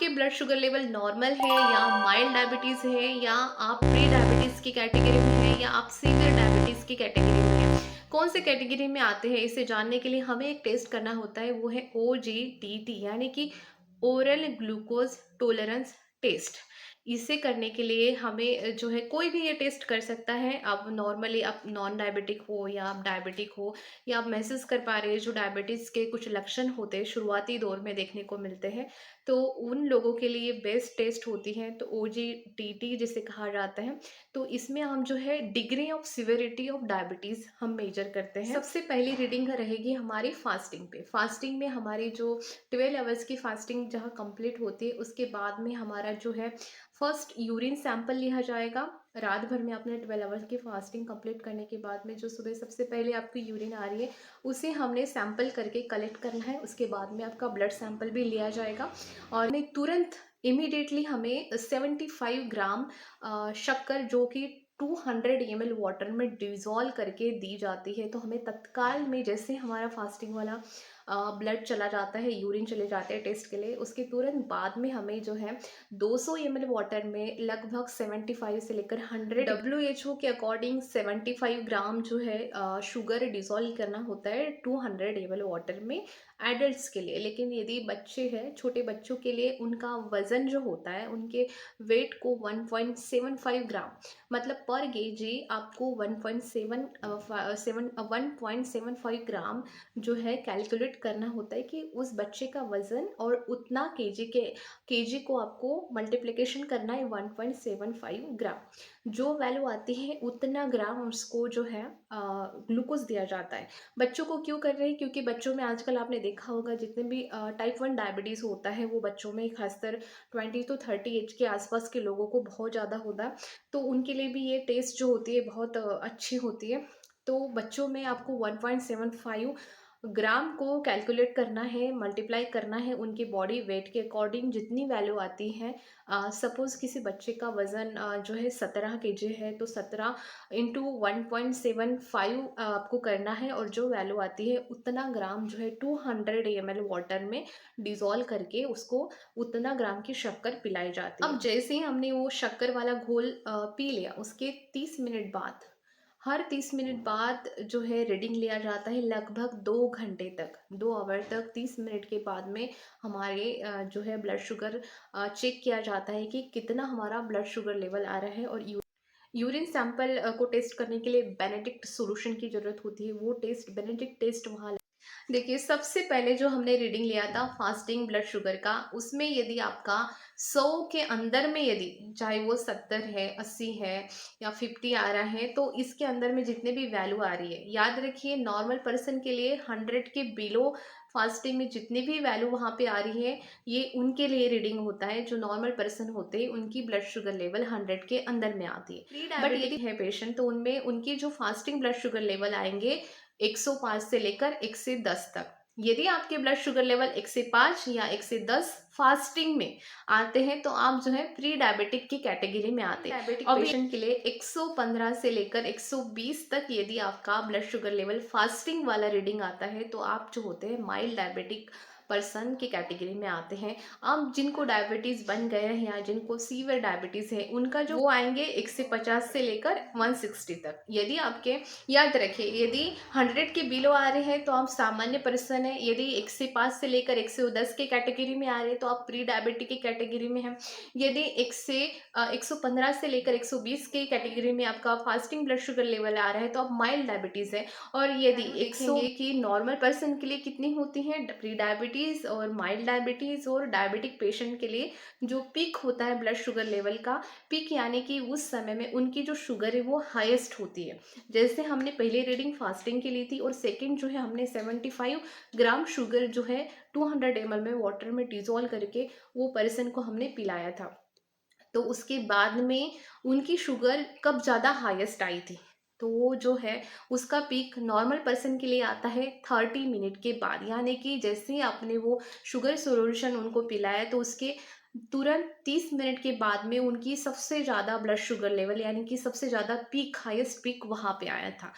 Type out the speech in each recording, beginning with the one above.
आपके blood sugar level normal है या माइल्ड डायबिटीज़ है या आप प्री डायबिटीज़ की कैटेगरी में हैं या आप सीवियर डायबिटीज़ की कैटेगरी में हैं, कौन से कैटेगरी में आते हैं इसे जानने के लिए हमें एक टेस्ट करना होता है, वो है ओजीटीटी यानी कि ओरल ग्लूकोज टॉलरेंस टेस्ट। इसे करने के लिए हमें जो है कोई भी ये टेस्ट कर सकता है। आप नॉर्मली आप नॉन डायबिटिक हो या आप डायबिटिक हो या आप महसूस कर पा रहे हैं जो डायबिटीज़ के कुछ लक्षण होते हैं शुरुआती दौर में देखने को मिलते हैं, तो उन लोगों के लिए बेस्ट टेस्ट होती है तो ओजीटीटी जिसे कहा जाता है। तो इसमें हम जो है degree of severity of diabetes हम मेजर करते हैं। सबसे पहली रीडिंग रहेगी हमारी फास्टिंग पे। फास्टिंग में हमारी जो 12 आवर्स की फास्टिंग जहाँ कंप्लीट होती है उसके बाद में हमारा जो है फर्स्ट यूरिन सैंपल लिया जाएगा। रात भर में आपने 12 आवर्स की फास्टिंग कंप्लीट करने के बाद में जो सुबह सबसे पहले आपकी यूरिन आ रही है उसे हमने सैंपल करके कलेक्ट करना है। उसके बाद में आपका ब्लड सैंपल भी लिया जाएगा और नहीं तुरंत इमीडिएटली हमें 75 ग्राम शक्कर जो कि 200 ml वाटर में डिज़ोल्व करके दी जाती है। तो हमें तत्काल में जैसे हमारा फास्टिंग वाला ब्लड चला जाता है, यूरिन चले जाते हैं टेस्ट के लिए, उसके तुरंत बाद में हमें जो है 200 ml वाटर में लगभग 75 से लेकर 100 डब्ल्यूएचओ के अकॉर्डिंग 75 ग्राम जो है शुगर डिज़ोल्व करना होता है 200 ml वाटर में एडल्ट्स के लिए। लेकिन यदि बच्चे हैं, छोटे बच्चों के लिए उनका वज़न जो होता है उनके वेट को 1.75 ग्राम मतलब पर केजी आपको 1.75 ग्राम जो है कैलकुलेट करना होता है कि उस बच्चे का वज़न और उतना केजी को आपको मल्टीप्लिकेशन करना है 1.75 ग्राम। जो वैल्यू आती है उतना ग्राम उसको जो है ग्लूकोज दिया जाता है। बच्चों को क्यों कर रहे हैं? क्योंकि बच्चों में आजकल आपने देखा होगा जितने भी टाइप 1 डायबिटीज़ होता है वो बच्चों में खासकर 20 to 30 एज के आसपास के लोगों को बहुत ज़्यादा होता है। तो उनके लिए भी ये टेस्ट जो होती है बहुत अच्छी होती है। तो बच्चों में आपको 1.75 ग्राम को कैलकुलेट करना है, मल्टीप्लाई करना है उनकी बॉडी वेट के अकॉर्डिंग जितनी वैल्यू आती है। सपोज़ किसी बच्चे का वज़न जो है 17 केजी है तो 17 इंटू 1.75 आपको करना है और जो वैल्यू आती है उतना ग्राम जो है 200 ml वाटर में डिज़ोल्व करके उसको उतना ग्राम की शक्कर पिलाई जाती है। अब जैसे ही हमने वो शक्कर वाला घोल पी लिया उसके 30 मिनट बाद, हर 30 मिनट बाद जो है रीडिंग लिया जाता है लगभग 2 घंटे तक, 2 आवर तक 30 मिनट के बाद में हमारे जो है ब्लड शुगर चेक किया जाता है कि कितना हमारा ब्लड शुगर लेवल आ रहा है। और यूरिन सैंपल को टेस्ट करने के लिए बेनेडिक्ट सॉल्यूशन की ज़रूरत होती है। वो टेस्ट बेनेडिक्ट टेस्ट वहाँ देखिए, सबसे पहले जो हमने रीडिंग लिया था फास्टिंग ब्लड शुगर का, उसमें यदि आपका 100 के अंदर में यदि चाहे वो 70 है, 80 है या 50 आ रहा है, तो इसके अंदर में जितने भी वैल्यू आ रही है, याद रखिए नॉर्मल पर्सन के लिए 100 के बिलो फास्टिंग में जितनी भी वैल्यू वहाँ पे आ रही है, ये उनके लिए रीडिंग होता है। जो नॉर्मल पर्सन होते हैं, उनकी ब्लड शुगर लेवल 100 के अंदर में आती है। प्री डायबिटिक है पेशेंट, तो उनमें उनकी जो फास्टिंग ब्लड शुगर लेवल आएँगे 105 से लेकर 1 से 10 तक। यदि आपके ब्लड शुगर लेवल 1 से 5 या 1 से 10 फास्टिंग में आते हैं तो आप जो है प्री डायबिटिक की कैटेगरी में आते हैं। डायबिटिक पेशेंट के लिए 115 से लेकर 120 तक यदि आपका ब्लड शुगर लेवल फास्टिंग वाला रीडिंग आता है तो आप जो होते हैं माइल्ड डायबिटिक पर्सन की कैटेगरी में आते हैं। अब जिनको डायबिटीज़ बन गए हैं या जिनको सीवियर डायबिटीज़ है उनका जो वो आएंगे 1 से 50 से लेकर 160 तक। यदि आपके याद रखिए यदि 100 के बिलो आ रहे हैं तो आप सामान्य पर्सन हैं। यदि 1 से 5 से लेकर 110 के कैटेगरी में आ रहे हैं तो आप प्री डायबिटिक की कैटेगरी में हैं। यदि 1 से 115 से लेकर 120 के कैटेगरी में आपका फास्टिंग ब्लड शुगर लेवल आ रहा है तो आप माइल्ड डायबिटीज़ है। और यदि 100 की नॉर्मल पर्सन के लिए कितनी होती है प्री डायबिटीज़ और माइल्ड डायबिटीज़ और डायबिटिक पेशेंट के लिए जो पीक होता है ब्लड शुगर लेवल का, पीक यानी कि उस समय में उनकी जो शुगर है वो हाईएस्ट होती है। जैसे हमने पहले रीडिंग फास्टिंग की ली थी और सेकंड जो है हमने 75 ग्राम शुगर जो है 200 ml में वाटर में डिज़ोल्व करके वो पर्सन को हमने पिलाया था। तो उसके बाद में उनकी शुगर कब ज़्यादा हाईएस्ट आई थी, तो वो जो है उसका पीक नॉर्मल पर्सन के लिए आता है 30 मिनट के बाद। यानी कि जैसे ही आपने वो शुगर सॉल्यूशन उनको पिलाया तो उसके तुरंत 30 मिनट के बाद में उनकी सबसे ज़्यादा ब्लड शुगर लेवल यानी कि सबसे ज़्यादा पीक हाईएस्ट पीक वहाँ पे आया था।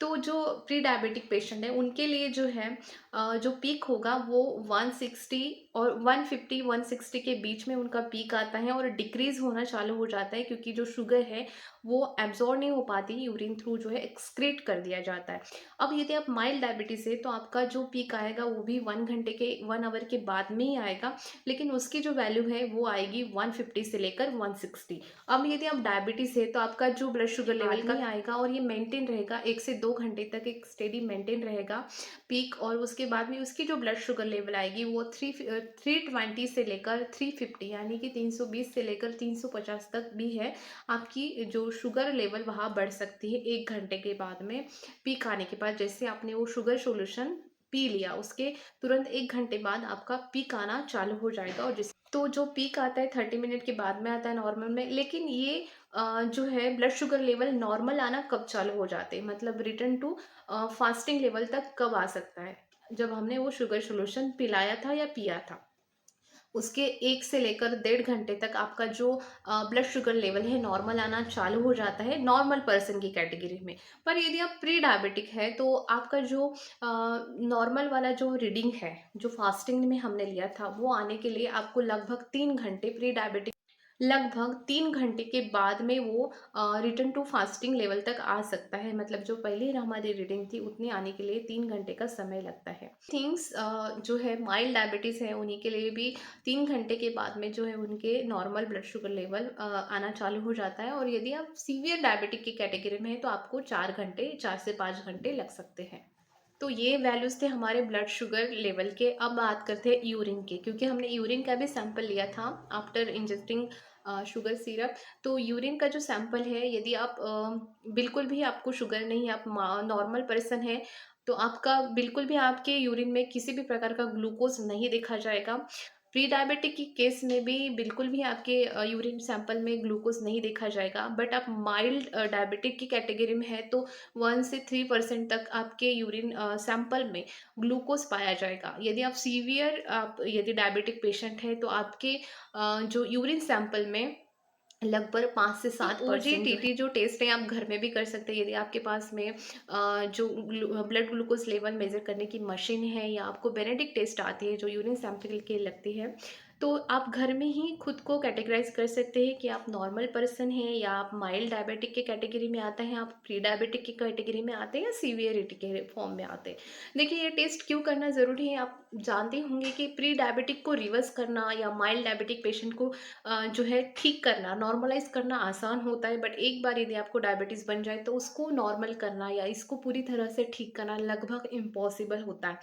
तो जो प्री डायबिटिक पेशेंट है उनके लिए जो है जो पीक होगा वो 160 और 150 160 के बीच में उनका पीक आता है और डिक्रीज होना चालू हो जाता है, क्योंकि जो शुगर है वो एब्जॉर्ब नहीं हो पाती, यूरिन थ्रू जो है एक्सक्रीट कर दिया जाता है। अब यदि आप माइल्ड डायबिटीज है तो आपका जो पीक आएगा वो भी 1 घंटे के 1 आवर के बाद में ही आएगा, लेकिन उसकी जो वैल्यू है वो आएगी 150 से लेकर 160। अब यदि आप डायबिटीज है तो आपका जो ब्लड शुगर लेवल का आएगा और ये मेंटेन रहेगा 1 से 2 घंटे तक, एक स्टेडी मेंटेन रहेगा पीक, और उसके बाद में उसकी जो ब्लड शुगर लेवल आएगी वो 320 से लेकर 350, यानी कि 320 से लेकर 350 तक भी है। आपकी जो शुगर लेवल वहाँ बढ़ सकती है 1 घंटे के बाद में, पीक आने के बाद। जैसे आपने वो शुगर सोल्यूशन पी लिया उसके तुरंत 1 घंटे बाद आपका पीक आना चालू हो जाएगा। और जिस तो जो पीक आता है 30 मिनट के बाद में आता है नॉर्मल में, लेकिन ये जो है ब्लड शुगर लेवल नॉर्मल आना कब चालू हो जाते हैं, मतलब रिटर्न टू फास्टिंग लेवल तक कब आ सकता है, जब हमने वो शुगर सोल्यूशन पिलाया था या पिया था उसके 1 से लेकर 1.5 घंटे तक आपका जो ब्लड शुगर लेवल है नॉर्मल आना चालू हो जाता है नॉर्मल पर्सन की कैटेगरी में। पर यदि आप प्री डायबिटिक है तो आपका जो नॉर्मल वाला जो रीडिंग है जो फास्टिंग में हमने लिया था वो आने के लिए आपको लगभग 3 घंटे, प्री डायबिटिक लगभग 3 घंटे के बाद में वो रिटर्न टू फास्टिंग लेवल तक आ सकता है, मतलब जो पहले हमारी रीडिंग थी उतनी आने के लिए 3 घंटे का समय लगता है। थिंग्स जो है माइल्ड डायबिटीज़ है उन्हीं के लिए भी 3 घंटे के बाद में जो है उनके नॉर्मल ब्लड शुगर लेवल आना चालू हो जाता है, और यदि आप सीवियर डायबिटिक की कैटेगरी में है तो आपको 4 घंटे, 4 से 5 घंटे लग सकते हैं। तो ये वैल्यूज़ थे हमारे ब्लड शुगर लेवल के। अब बात करते हैं यूरिन के, क्योंकि हमने यूरिन का भी सैंपल लिया था आफ्टर इंजेक्टिंग शुगर सिरप। तो यूरिन का जो सैंपल है, यदि आप बिल्कुल भी आपको शुगर नहीं है, आप नॉर्मल पर्सन है, तो आपका बिल्कुल भी आपके यूरिन में किसी भी प्रकार का ग्लूकोज नहीं देखा जाएगा। प्री डायबिटिक की केस में भी बिल्कुल भी आपके यूरिन सैंपल में ग्लूकोज नहीं देखा जाएगा। बट आप माइल्ड डायबिटिक की कैटेगरी में है तो 1 से 3% तक आपके यूरिन सैंपल में ग्लूकोज पाया जाएगा। यदि आप सीवियर, आप यदि डायबिटिक पेशेंट है तो आपके जो यूरिन सैंपल में लगभग 5 से 7% OGTT जो टेस्ट है आप घर में भी कर सकते हैं। यदि आपके पास में जो ब्लड ग्लूकोज लेवल मेजर करने की मशीन है, या आपको बेनेडिक टेस्ट आती है जो यूरिन सैंपल के लिए लगती है, तो आप घर में ही खुद को कैटेगराइज कर सकते हैं कि आप नॉर्मल पर्सन हैं, या आप माइल्ड डायबिटिक के कैटेगरी में आते हैं, आप प्री डायबिटिक की कैटेगरी में आते हैं, या सीवियरिटी के फॉर्म में आते हैं। देखिए ये टेस्ट क्यों करना ज़रूरी है, आप जानते होंगे कि प्री डायबिटिक को रिवर्स करना या माइल्ड डायबिटिक पेशेंट को जो है ठीक करना, नॉर्मलाइज़ करना आसान होता है, बट एक बार यदि आपको डायबिटीज़ बन जाए तो उसको नॉर्मल करना या इसको पूरी तरह से ठीक करना लगभग इम्पॉसिबल होता है।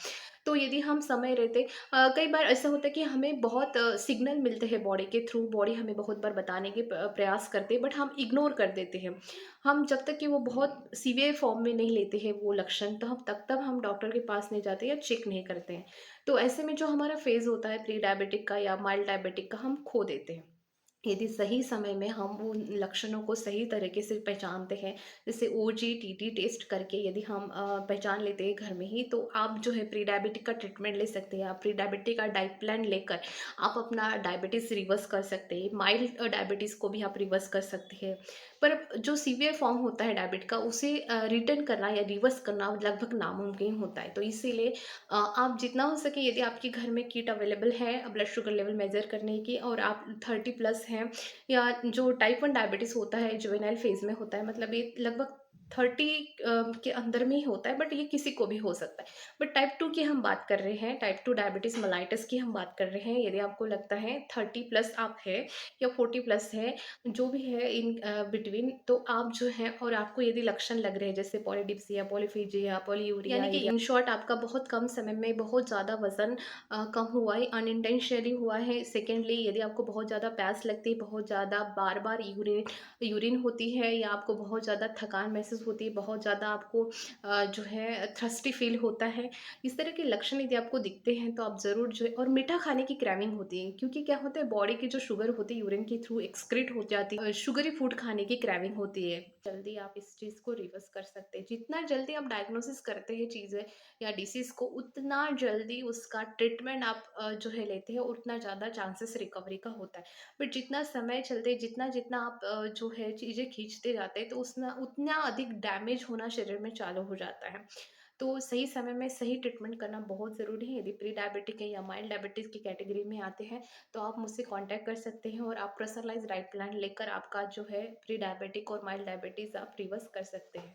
तो यदि हम समय रहते कई बार ऐसा होता है कि हमें बहुत सिग्नल मिलते हैं बॉडी के थ्रू, बॉडी हमें बहुत बार बताने के प्रयास करते हैं, बट हम इग्नोर कर देते हैं। हम जब तक कि वो बहुत सीवियर फॉर्म में नहीं लेते हैं वो लक्षण, तो हम तब तक हम डॉक्टर के पास नहीं जाते या चेक नहीं करते हैं। तो ऐसे में जो हमारा फेज़ होता है प्री डायबिटिक का या माइल्ड डायबिटिक का, हम खो देते हैं। यदि सही समय में हम उन लक्षणों को सही तरीके से पहचानते हैं, जैसे ओजीटीटी टेस्ट करके यदि हम पहचान लेते हैं घर में ही, तो आप जो है प्री डायबिटिक का ट्रीटमेंट ले सकते हैं। आप प्री डायबिटिक का डाइट प्लान लेकर आप अपना डायबिटीज़ रिवर्स कर सकते हैं, माइल्ड डायबिटीज़ को भी आप रिवर्स कर सकते हैं। पर जो सीवियर फॉर्म होता है डायबिट का, उसे रिटर्न करना या रिवर्स करना लगभग नामुमकिन होता है। तो इसीलिए आप जितना हो सके, यदि आपके घर में किट अवेलेबल है ब्लड शुगर लेवल मेज़र करने की, और आप 30 प्लस हैं, या जो टाइप 1 डायबिटीज़ होता है जुवेनाइल फेज़ में होता है, मतलब ये लगभग 30 के अंदर में ही होता है, बट ये किसी को भी हो सकता है। बट टाइप 2 की हम बात कर रहे हैं, टाइप 2 डायबिटीज़ मेलाइटस की हम बात कर रहे हैं। यदि आपको लगता है 30 प्लस आप है या 40 प्लस है, जो भी है इन बिटवीन, तो आप जो है, और आपको यदि लक्षण लग रहे हैं जैसे पॉलीडिप्सिया, पॉलीफेजिया, पॉलीयूरिया, यानी कि इन शॉर्ट आपका बहुत कम समय में बहुत ज़्यादा वज़न कम हुआ है, अनइंटेंशनली हुआ है। सेकेंडली, यदि आपको बहुत ज़्यादा प्यास लगती है, बहुत ज़्यादा बार-बार यूरिन यूरिन होती है, या आपको बहुत ज़्यादा थकान महसूस होती है, बहुत ज़्यादा आपको जो है थ्रस्टी फ़ील होता है, इस तरह के लक्षण यदि आपको दिखते हैं तो आप ज़रूर जो है, और मीठा खाने की क्रेविंग होती है, क्योंकि क्या होता है बॉडी की जो शुगर होती है यूरिन के थ्रू एक्सक्रीट हो जाती है, शुगरी फूड खाने की क्रेविंग होती है। जल्दी आप इस चीज़ को रिवर्स कर सकते हैं। जितना जल्दी आप डायग्नोसिस करते हैं चीज़ें या डिसीज़ को, उतना जल्दी उसका ट्रीटमेंट आप जो है लेते हैं, उतना ज़्यादा चांसेस रिकवरी का होता है। बट जितना समय चलते, जितना जितना आप जो है चीज़ें खींचते जाते हैं, तो उसना उतना अधिक एक डैमेज होना शरीर में चालू हो जाता है। तो सही समय में सही ट्रीटमेंट करना बहुत ज़रूरी है। यदि प्री डायबिटिक है या माइल्ड डायबिटीज़ की कैटेगरी में आते हैं, तो आप मुझसे कॉन्टैक्ट कर सकते हैं और आप पर्सनलाइज़ डाइट प्लान लेकर आपका जो है प्री डायबिटिक और माइल्ड डायबिटीज़ आप रिवर्स कर सकते हैं।